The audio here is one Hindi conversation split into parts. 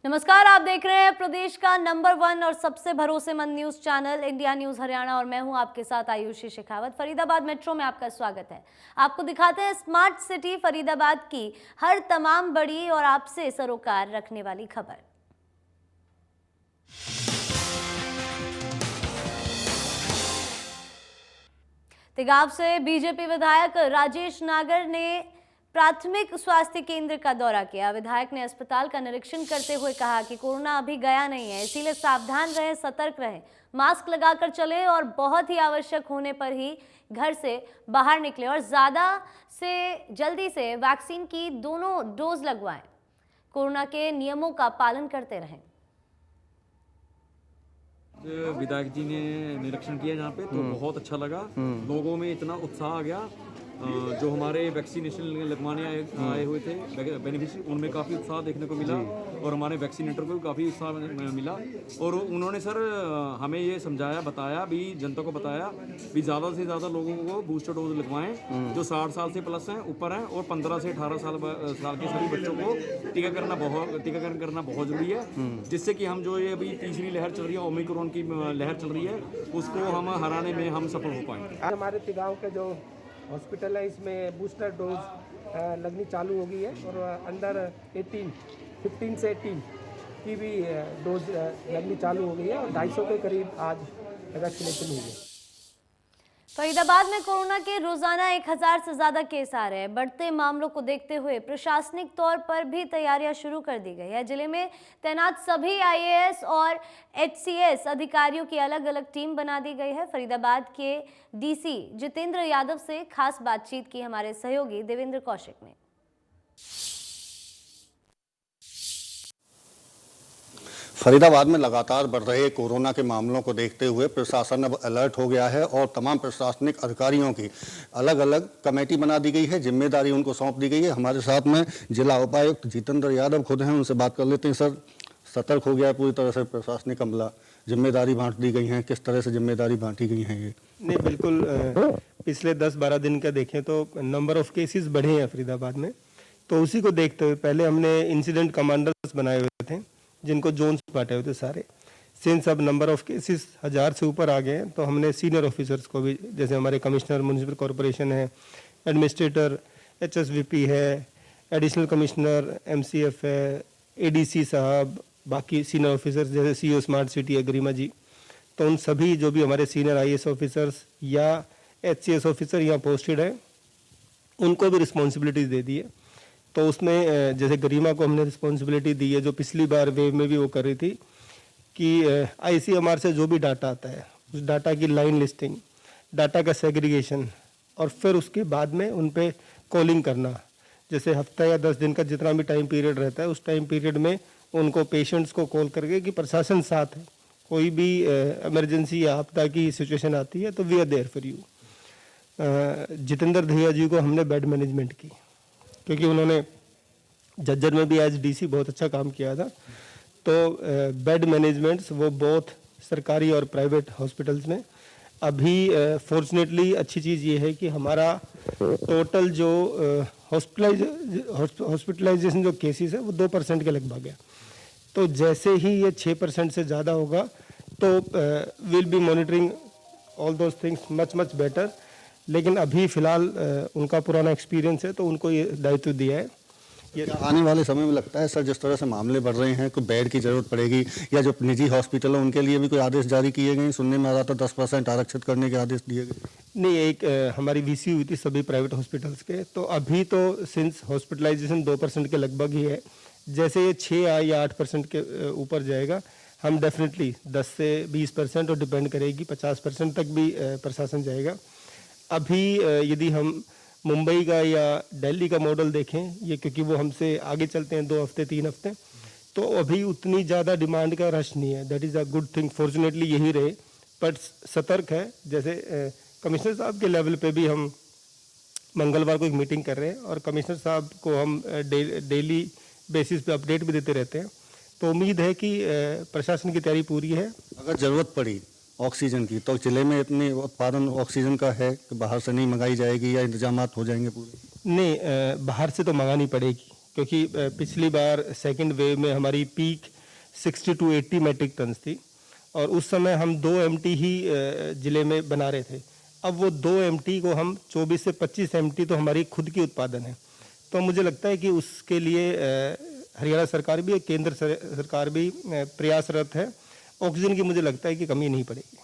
नमस्कार, आप देख रहे हैं प्रदेश का नंबर 1 और सबसे भरोसेमंद news channel India news Haryana और मैं हूं आपके साथ आयुषी शेखावत। फरीदाबाद मेट्रो में आपका स्वागत है। आपको दिखाते हैं स्मार्ट सिटी फरीदाबाद की हर तमाम बड़ी और आपसे सरोकार रखने वाली खबर। तेगाव से बीजेपी विधायक राजेश नागर ने प्राथमिक स्वास्थ्य केंद्र का दौरा किया। विधायक ने अस्पताल का निरीक्षण करते हुए कहा कि कोरोना अभी गया नहीं है, इसीलिए सावधान रहें, सतर्क रहें, मास्क लगाकर चलें और बहुत ही आवश्यक होने पर ही घर से बाहर निकलें और ज़्यादा से जल्दी से वैक्सीन की दोनों डोज लगवाएं। कोरोना के नियमों का पालन करते रहें। विधायक जी ने निरीक्षण किया यहाँ पे तो बहुत अच्छा लगा। लोगों में इतना उत्साह आ गया। जो हमारे वैक्सीनेशन लगवाने आए हुए थे बेनिफिशियरी, उनमें काफ़ी उत्साह देखने को मिला और हमारे वैक्सीनेटर को भी काफ़ी उत्साह मिला। और उन्होंने सर हमें ये समझाया, बताया भी, जनता को बताया भी ज़्यादा से ज़्यादा लोगों को बूस्टर डोज लगवाएं जो 60 साल से प्लस हैं, ऊपर हैं, और 15 से 18 साल के सभी बच्चों को टीकाकरण करना बहुत ज़रूरी है, जिससे कि हम जो ये अभी तीसरी लहर चल रही है, ओमिक्रॉन की लहर चल रही है, उसको हम हराने में हम सफल हो पाएंगे। हमारे तेगांव के जो हॉस्पिटल है इसमें बूस्टर डोज लगनी चालू हो गई है और अंदर 15 से 18 की भी डोज लगनी चालू हो गई है और 250 के करीब आज वैक्सीनेशन हुई है। फरीदाबाद में कोरोना के रोजाना 1000 से ज्यादा केस आ रहे हैं। बढ़ते मामलों को देखते हुए प्रशासनिक तौर पर भी तैयारियां शुरू कर दी गई है। जिले में तैनात सभी आईएएस और एचसीएस अधिकारियों की अलग अलग टीम बना दी गई है। फरीदाबाद के डीसी जितेंद्र यादव से खास बातचीत की हमारे सहयोगी देवेंद्र कौशिक ने। फरीदाबाद में लगातार बढ़ रहे कोरोना के मामलों को देखते हुए प्रशासन अब अलर्ट हो गया है और तमाम प्रशासनिक अधिकारियों की अलग अलग कमेटी बना दी गई है, जिम्मेदारी उनको सौंप दी गई है। हमारे साथ में जिला उपायुक्त जितेंद्र यादव खुद हैं, उनसे बात कर लेते हैं। सर, सतर्क हो गया है पूरी तरह से प्रशासनिक अमला, जिम्मेदारी बांट दी गई हैं, किस तरह से जिम्मेदारी बांटी गई हैं ये? नहीं, बिल्कुल पिछले 10-12 दिन का देखें तो नंबर ऑफ केसेस बढ़े हैं फरीदाबाद में, तो उसी को देखते हुए पहले हमने इंसिडेंट कमांडर्स बनाए हुए थे जिनको जोन्स बांटे हुए थे सारे। सिंस अब नंबर ऑफ केसेस 1000 से ऊपर आ गए हैं तो हमने सीनियर ऑफिसर्स को भी, जैसे हमारे कमिश्नर म्युनिसिपल कॉरपोरेशन है, एडमिनिस्ट्रेटर एचएसवीपी है, एडिशनल कमिश्नर एमसीएफ है, एडीसी साहब, बाकी सीनियर ऑफिसर्स जैसे सीईओ स्मार्ट सिटी है गरिमा जी, तो उन सभी जो भी हमारे सीनियर आईएएस ऑफिसर्स या एचसीएस ऑफिसर यहाँ पोस्टेड है उनको भी रिस्पॉन्सिबिलिटीज दे दी है। तो उसमें जैसे गरिमा को हमने रिस्पॉन्सिबिलिटी दी है, जो पिछली बार वेव में भी वो कर रही थी, कि आईसीएमआर से जो भी डाटा आता है उस डाटा की लाइन लिस्टिंग, डाटा का सेग्रीगेशन और फिर उसके बाद में उन पे कॉलिंग करना। जैसे हफ्ता या 10 दिन का जितना भी टाइम पीरियड रहता है उस टाइम पीरियड में उनको पेशेंट्स को कॉल करके कि प्रशासन साथ है, कोई भी इमरजेंसी या आपदा की सिचुएशन आती है तो we are there for you. Jitendra Dahiya ji को हमने बेड मैनेजमेंट की, क्योंकि उन्होंने झज्जर में भी एज डीसी बहुत अच्छा काम किया था, तो बेड मैनेजमेंट्स वो बहुत सरकारी और प्राइवेट हॉस्पिटल्स में। अभी फॉर्चुनेटली अच्छी चीज़ ये है कि हमारा टोटल जो हॉस्पिटलाइजेशन जो केसेस है वो 2% के लगभग है। तो जैसे ही ये 6% से ज़्यादा होगा तो will be monitoring all those things much better. लेकिन अभी फ़िलहाल उनका पुराना एक्सपीरियंस है तो उनको ये दायित्व दिया है। ये आने वाले समय में लगता है सर, जिस तरह से मामले बढ़ रहे हैं, कोई बेड की ज़रूरत पड़ेगी या जो निजी हॉस्पिटल है उनके लिए भी कोई आदेश जारी किए गए? सुनने में आ रहा था 10% आरक्षित करने के आदेश दिए गए। नहीं, एक हमारी वीसी हुई थी सभी प्राइवेट हॉस्पिटल्स के, तो अभी तो सिंस हॉस्पिटलाइजेशन 2% के लगभग ही है, जैसे ये 6 या 8% के ऊपर जाएगा हम डेफिनेटली 10 से 20% और डिपेंड करेगी 50% तक भी प्रशासन जाएगा। अभी यदि हम मुंबई का या दिल्ली का मॉडल देखें, ये क्योंकि वो हमसे आगे चलते हैं 2 हफ्ते 3 हफ्ते, तो अभी उतनी ज़्यादा डिमांड का रश नहीं है। That is a good thing, fortunately यही रहे। पर सतर्क है, जैसे कमिश्नर साहब के लेवल पे भी हम मंगलवार को एक मीटिंग कर रहे हैं और कमिश्नर साहब को हम डेली बेसिस पे अपडेट भी देते रहते हैं। तो उम्मीद है कि प्रशासन की तैयारी पूरी है। अगर ज़रूरत पड़ी ऑक्सीजन की तो जिले में इतनी उत्पादन ऑक्सीजन का है कि बाहर से नहीं मंगाई जाएगी या इंतजामात हो जाएंगे पूरे? नहीं, बाहर से तो मंगानी पड़ेगी, क्योंकि पिछली बार सेकंड वेव में हमारी पीक 60 to 80 मेट्रिक टन थी और उस समय हम 2 MT ही ज़िले में बना रहे थे। अब वो 2 MT को हम 24 से 25 MT तो हमारी खुद की उत्पादन है। तो मुझे लगता है कि उसके लिए हरियाणा सरकार भी और केंद्र सरकार भी प्रयासरत है। ऑक्सीजन की मुझे लगता है कि कमी नहीं पड़ेगी।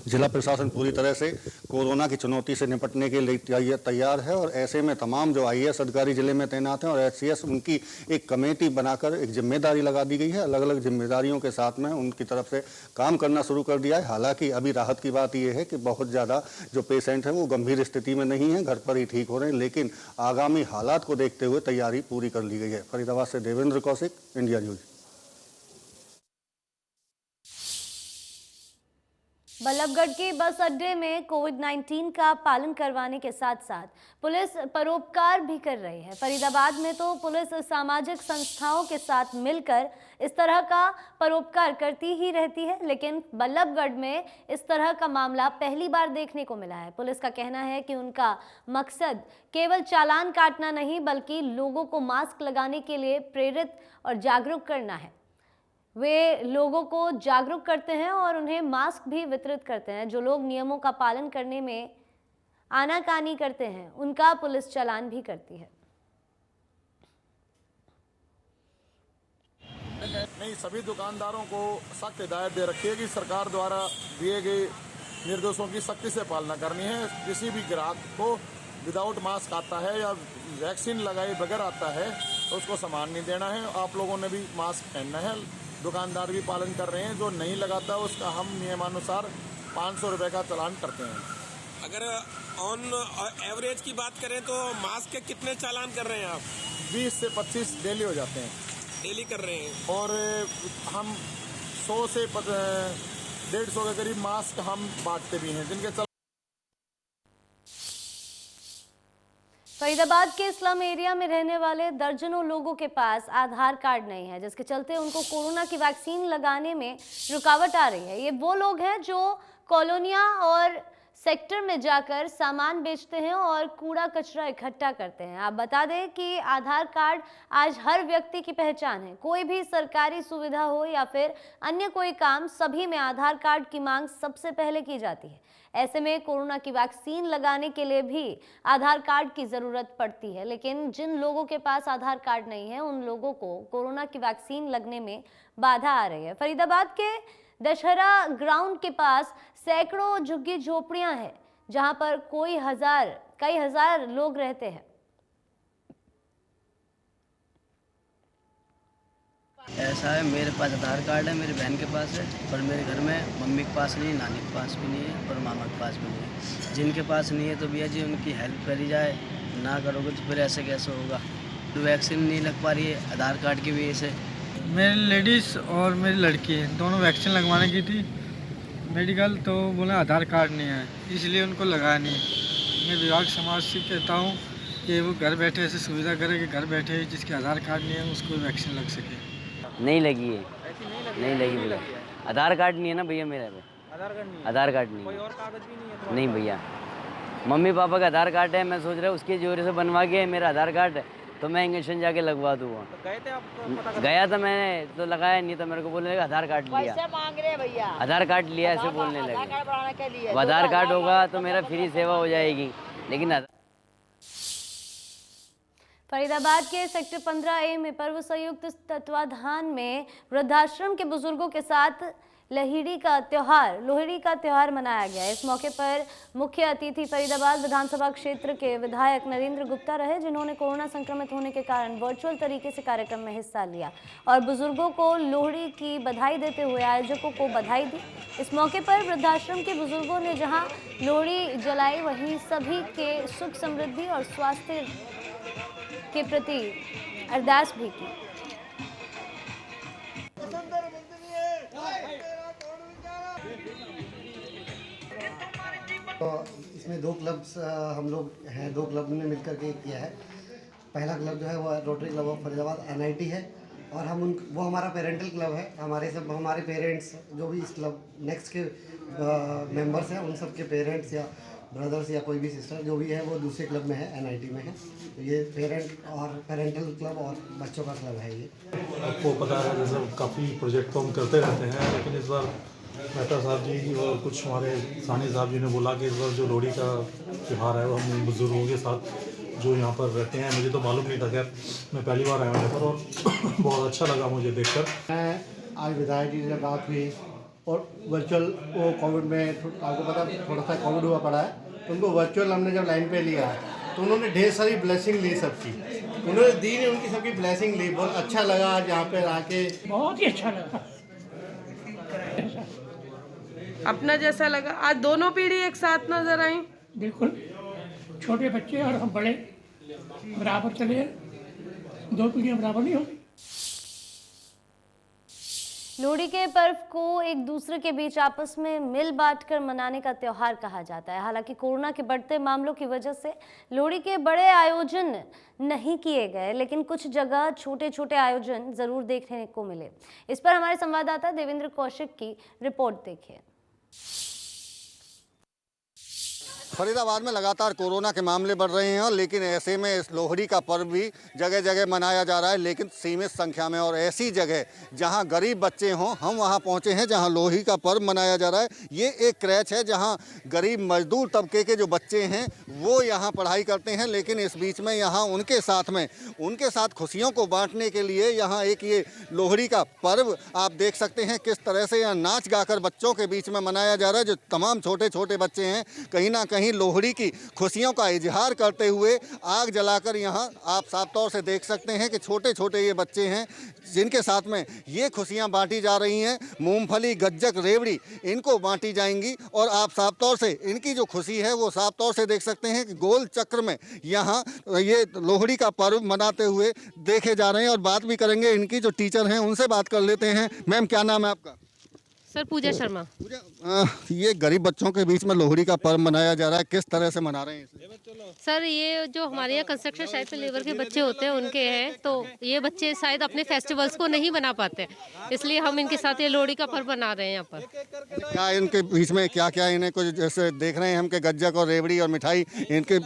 जिला प्रशासन पूरी तरह से कोरोना की चुनौती से निपटने के लिए तैयार है और ऐसे में तमाम जो IAS अधिकारी जिले में तैनात हैं और HCS उनकी एक कमेटी बनाकर एक जिम्मेदारी लगा दी गई है। अलग अलग जिम्मेदारियों के साथ में उनकी तरफ से काम करना शुरू कर दिया है। हालांकि अभी राहत की बात यह है कि बहुत ज़्यादा जो पेशेंट हैं वो गंभीर स्थिति में नहीं है, घर पर ही ठीक हो रहे हैं, लेकिन आगामी हालात को देखते हुए तैयारी पूरी कर ली गई है। फरीदाबाद से देवेंद्र कौशिक, इंडिया न्यूज। बल्लभगढ़ के बस अड्डे में कोविड-19 का पालन करवाने के साथ साथ पुलिस परोपकार भी कर रही है। फरीदाबाद में तो पुलिस सामाजिक संस्थाओं के साथ मिलकर इस तरह का परोपकार करती ही रहती है, लेकिन बल्लभगढ़ में इस तरह का मामला पहली बार देखने को मिला है। पुलिस का कहना है कि उनका मकसद केवल चालान काटना नहीं बल्कि लोगों को मास्क लगाने के लिए प्रेरित और जागरूक करना है। वे लोगों को जागरूक करते हैं और उन्हें मास्क भी वितरित करते हैं। जो लोग नियमों का पालन करने में आनाकानी करते हैं उनका पुलिस चालान भी करती है। नहीं, सभी दुकानदारों को सख्त हिदायत दे रखी है कि सरकार द्वारा दिए गए निर्देशों की सख्ती से पालना करनी है। किसी भी ग्राहक को विदाउट मास्क आता है या वैक्सीन लगाए बगैर आता है तो उसको सामान नहीं देना है। आप लोगों ने भी मास्क पहनना है। दुकानदार भी पालन कर रहे हैं। जो नहीं लगाता उसका हम नियमानुसार 500 रुपये का चालान करते हैं। अगर ऑन एवरेज की बात करें तो मास्क के कितने चालान कर रहे हैं आप? 20 से 25 डेली हो जाते हैं। डेली कर रहे हैं। और हम 100 से 150 के करीब मास्क हम बांटते भी हैं जिनके फरीदाबाद के स्लम एरिया में रहने वाले दर्जनों लोगों के पास आधार कार्ड नहीं है, जिसके चलते उनको कोरोना की वैक्सीन लगाने में रुकावट आ रही है। ये वो लोग हैं जो कॉलोनियां और सेक्टर में जाकर सामान बेचते हैं और कूड़ा कचरा इकट्ठा करते हैं। आप बता दें कि आधार कार्ड आज हर व्यक्ति की पहचान है। कोई भी सरकारी सुविधा हो या फिर अन्य कोई काम, सभी में आधार कार्ड की मांग सबसे पहले की जाती है। ऐसे में कोरोना की वैक्सीन लगाने के लिए भी आधार कार्ड की ज़रूरत पड़ती है, लेकिन जिन लोगों के पास आधार कार्ड नहीं है उन लोगों को कोरोना की वैक्सीन लगने में बाधा आ रही है। फरीदाबाद के दशहरा ग्राउंड के पास सैकड़ों झुग्गी झोपड़ियां हैं जहां पर कई हजार लोग रहते हैं। ऐसा है, मेरे पास आधार कार्ड है, मेरी बहन के पास है, पर मेरे घर में मम्मी के पास नहीं, नानी के पास भी नहीं है और मामा के पास भी नहीं है। जिनके पास नहीं है तो भैया जी उनकी हेल्प करी जाए, ना करोगे तो फिर ऐसे कैसे होगा। तो वैक्सीन नहीं लग पा रही है आधार कार्ड की वजह से। मेरी लेडीज़ और मेरी लड़की दोनों वैक्सीन लगवाने की थी मेडिकल, तो बोला आधार कार्ड नहीं है इसलिए उनको लगाया नहीं। मैं विभाग समाज से कहता हूँ कि वो घर बैठे ऐसे सुविधा करे कि घर बैठे जिसके आधार कार्ड नहीं है उसको वैक्सीन लग सके। नहीं लगी है, नहीं लगी भैया। आधार कार्ड नहीं है ना भैया मेरे पे। आधार कार्ड नहीं, कोई और कागज भी नहीं है? नहीं भैया, मम्मी पापा का आधार कार्ड है। मैं सोच रहा हूँ उसके जोरे से बनवा के मेरा आधार कार्ड तो मैं इंजेक्शन जाके लगवा दूँगा। तो गए थे आप? तो गया था मैंने, तो लगाया नहीं, तो मेरे को बोलने लगा आधार कार्ड लिया। पैसे मांग रहे भैया, आधार कार्ड लिया ऐसे बोलने लगे। आधार कार्ड होगा तो मेरा फ्री सेवा हो जाएगी, लेकिन फरीदाबाद के सेक्टर 15A में पर्व संयुक्त तत्वाधान में वृद्धाश्रम के बुजुर्गों के साथ लोहड़ी का त्यौहार मनाया गया। इस मौके पर मुख्य अतिथि फरीदाबाद विधानसभा क्षेत्र के विधायक नरेंद्र गुप्ता रहे, जिन्होंने कोरोना संक्रमित होने के कारण वर्चुअल तरीके से कार्यक्रम में हिस्सा लिया और बुजुर्गों को लोहड़ी की बधाई देते हुए आयोजकों को बधाई दी। इस मौके पर वृद्धाश्रम के बुजुर्गों ने जहां लोहड़ी जलाई, वहीं सभी के सुख समृद्धि और स्वास्थ्य के प्रति अरदास भी की। तो इसमें 2 क्लब्स हम लोग हैं, 2 क्लब ने मिलकर के किया है। पहला क्लब जो है वो rotary club of Faridabad NIT है और वो हमारा पेरेंटल क्लब है। हमारे पेरेंट्स जो भी इस क्लब नेक्स्ट के मेंबर्स हैं उन सब के पेरेंट्स या ब्रदर्स या कोई भी सिस्टर जो भी है वो दूसरे क्लब में है, NIT में है। तो ये पेरेंटल क्लब और बच्चों का क्लब है। ये आपको पता है जैसे काफ़ी प्रोजेक्ट तो हम करते रहते हैं, लेकिन इस बार मेहता साहब जी और कुछ हमारे सानी साहब जी ने बोला कि इस बार जो लोहड़ी का त्यौहार है वो हम बुजुर्गों के साथ जो यहाँ पर रहते हैं, मुझे तो मालूम नहीं था, खैर मैं पहली बार आया यहाँ पर और बहुत अच्छा लगा मुझे देखकर। मैं आज विधायक जी से बात हुई और वर्चुअल वो कोविड में आपको पता थोड़ा सा कोविड हुआ पड़ा है, तो उनको वर्चुअल हमने जब लाइन पे लिया तो उन्होंने ढेर सारी ब्लेसिंग ली सबकी, उन्होंने दी नहीं, उनकी सबकी ब्लेसिंग ली। बहुत अच्छा लगा आज यहाँ पे आके, बहुत ही अच्छा लगा, अपना जैसा लगा। आज दोनों पीढ़ी एक साथ नजर आई। बिल्कुल, छोटे बच्चे और हम बड़े बराबर चले, दो पीढ़ियाँ बराबर नहीं होती। लोहड़ी के पर्व को एक दूसरे के बीच आपस में मिल बांट कर मनाने का त्योहार कहा जाता है। हालांकि कोरोना के बढ़ते मामलों की वजह से लोहड़ी के बड़े आयोजन नहीं किए गए, लेकिन कुछ जगह छोटे छोटे आयोजन जरूर देखने को मिले। इस पर हमारे संवाददाता देवेंद्र कौशिक की रिपोर्ट देखिए। फरीदाबाद में लगातार कोरोना के मामले बढ़ रहे हैं, लेकिन ऐसे में इस लोहड़ी का पर्व भी जगह जगह मनाया जा रहा है, लेकिन सीमित संख्या में। और ऐसी जगह जहां गरीब बच्चे हों, हम वहां पहुंचे हैं जहां लोहड़ी का पर्व मनाया जा रहा है। ये एक क्रैच है जहां गरीब मजदूर तबके के जो बच्चे हैं वो यहां पढ़ाई करते हैं, लेकिन इस बीच में यहां उनके साथ खुशियों को बांटने के लिए यहाँ एक ये लोहड़ी का पर्व आप देख सकते हैं किस तरह से यहाँ नाच गाकर बच्चों के बीच में मनाया जा रहा है। जो तमाम छोटे छोटे बच्चे हैं कहीं ना कहीं लोहड़ी की खुशियों का इजहार करते हुए आग जलाकर यहाँ आप साफ तौर से देख सकते हैं कि छोटे छोटे ये बच्चे हैं जिनके साथ में ये खुशियाँ बांटी जा रही हैं। मूंगफली, गज्जक, रेवड़ी इनको बांटी जाएंगी और आप साफ तौर से इनकी जो खुशी है वो साफ तौर से देख सकते हैं कि गोल चक्र में यहाँ ये लोहड़ी का पर्व मनाते हुए देखे जा रहे हैं। और बात भी करेंगे इनकी जो टीचर हैं उनसे बात कर लेते हैं। मैम, क्या नाम है आपका? सर, पूजा शर्मा। ये गरीब बच्चों के बीच में लोहड़ी का पर्व मनाया जा रहा है, किस तरह से मना रहे हैं इसे? सर, ये जो हमारे यहाँ कंस्ट्रक्शन साइट पे लेबर के बच्चे होते हैं उनके हैं, तो ये बच्चे शायद अपने फेस्टिवल्स को नहीं मना पाते, इसलिए हम इनके साथ ये लोहड़ी का पर्व मना रहे हैं यहाँ पर। क्या इनके बीच में क्या इन्हें कुछ जैसे देख रहे हैं हम कि गज्जक और रेवड़ी और मिठाई इनके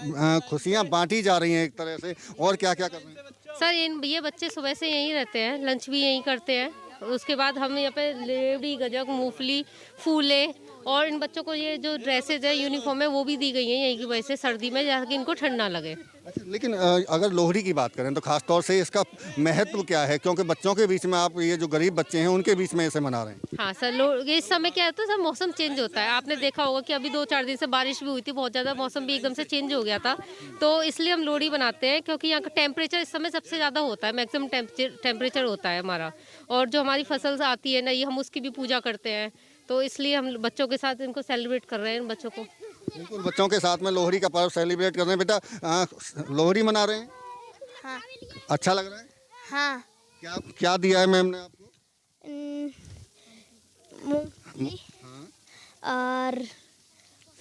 खुशियाँ बांटी जा रही हैं एक तरह से, और क्या क्या कर रहे हैं? सर, ये बच्चे सुबह से यहीं रहते हैं, लंच भी यहीं करते हैं। उसके बाद हम यहाँ पे रेवड़ी, गजक, मूंगफली, फूले और इन बच्चों को ये जो ड्रेसेज है, यूनिफॉर्म है, वो भी दी गई हैं यही की वजह से सर्दी में, जहाँ कि इनको ठंड ना लगे। अच्छा, लेकिन अगर लोहड़ी की बात करें तो खास तौर से इसका महत्व क्या है, क्योंकि बच्चों के बीच में आप ये जो गरीब बच्चे हैं उनके बीच में इसे मना रहे हैं? हाँ सर, ये इस समय क्या होता है सर, मौसम चेंज होता है। आपने देखा होगा कि अभी 2-4 दिन से बारिश भी हुई थी, बहुत ज़्यादा मौसम भी एकदम से चेंज हो गया था, तो इसलिए हम लोहड़ी बनाते हैं क्योंकि यहाँ का टेम्परेचर इस समय सबसे ज़्यादा होता है, मैक्सिमम टेम्परेचर होता है हमारा, और जो हमारी फसल आती है ना, ये हम उसकी भी पूजा करते हैं, तो इसलिए हम बच्चों के साथ इनको सेलिब्रेट कर रहे हैं, इन बच्चों को। बिल्कुल, बच्चों के साथ में लोहड़ी का पर्व सेलिब्रेट कर रहे हैं। बेटा, लोहड़ी मना रहे हैं? हाँ। अच्छा लग रहा है? हाँ। क्या दिया है मैम ने आपको? मूंगफली और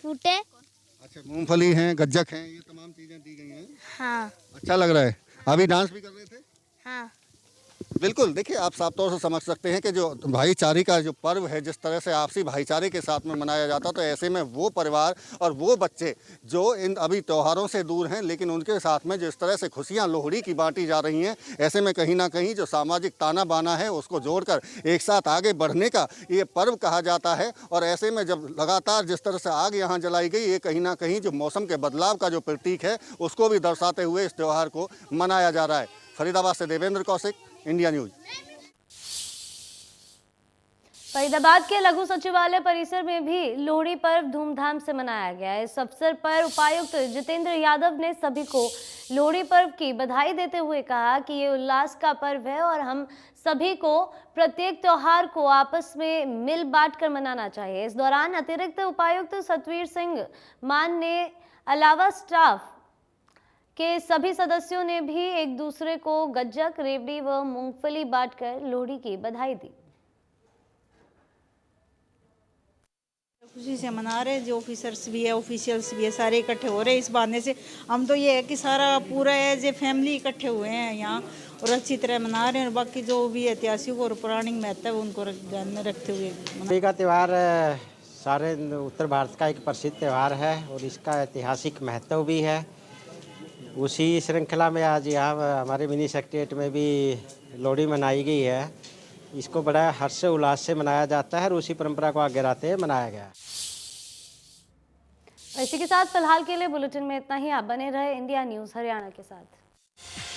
फूटे। अच्छा, मूंगफली हैं, गज्जक हैं, ये तमाम चीजें दी गई हैं। हाँ। अच्छा लग रहा है। अभी डांस भी कर रहे थे? हाँ। बिल्कुल, देखिए आप साफ तौर से समझ सकते हैं कि जो भाईचारे का जो पर्व है, जिस तरह से आपसी भाईचारे के साथ में मनाया जाता, तो ऐसे में वो परिवार और वो बच्चे जो इन अभी त्योहारों से दूर हैं, लेकिन उनके साथ में जिस तरह से खुशियां लोहड़ी की बांटी जा रही हैं, ऐसे में कहीं ना कहीं जो सामाजिक ताना बाना है उसको जोड़कर एक साथ आगे बढ़ने का ये पर्व कहा जाता है। और ऐसे में जब लगातार जिस तरह से आग यहाँ जलाई गई, ये कहीं ना कहीं जो मौसम के बदलाव का जो प्रतीक है उसको भी दर्शाते हुए इस त्यौहार को मनाया जा रहा है। फरीदाबाद से देवेंद्र कौशिक, इंडिया न्यूज। फरीदाबाद के लघु सचिवालय परिसर में भी लोहड़ी पर्व धूमधाम से मनाया गया। इस अवसर पर उपायुक्त जितेंद्र यादव ने सभी को लोहड़ी पर्व की बधाई देते हुए कहा कि ये उल्लास का पर्व है और हम सभी को प्रत्येक त्योहार को आपस में मिल बांट कर मनाना चाहिए। इस दौरान अतिरिक्त उपायुक्त सतवीर सिंह मान ने अलावा स्टाफ के सभी सदस्यों ने भी एक दूसरे को गज्जक, रेवड़ी व मूंगफली बांटकर लोहड़ी की बधाई दी। खुशी से मना रहे, जो ऑफिसर्स भी है, ऑफिशियल्स भी है, सारे इकट्ठे हो रहे हैं। इस बहाने से हम तो ये है कि सारा पूरा एज ए फैमिली इकट्ठे हुए हैं यहाँ और अच्छी तरह मना रहे हैं। और बाकी जो भी ऐतिहासिक और पौराणिक महत्व है उनको ध्यान में रखते हुए लोहड़ी का त्यौहार सारे उत्तर भारत का एक प्रसिद्ध त्यौहार है और इसका ऐतिहासिक महत्व भी है। उसी श्रृंखला में आज यहाँ हमारे मिनी सेक्रेटेरिएट में भी लोहड़ी मनाई गई है। इसको बड़ा हर्ष उल्लास से मनाया जाता है और उसी परंपरा को आगे रहते हुए मनाया गया। इसी के साथ फिलहाल के लिए बुलेटिन में इतना ही। आप बने रहे इंडिया न्यूज़ हरियाणा के साथ।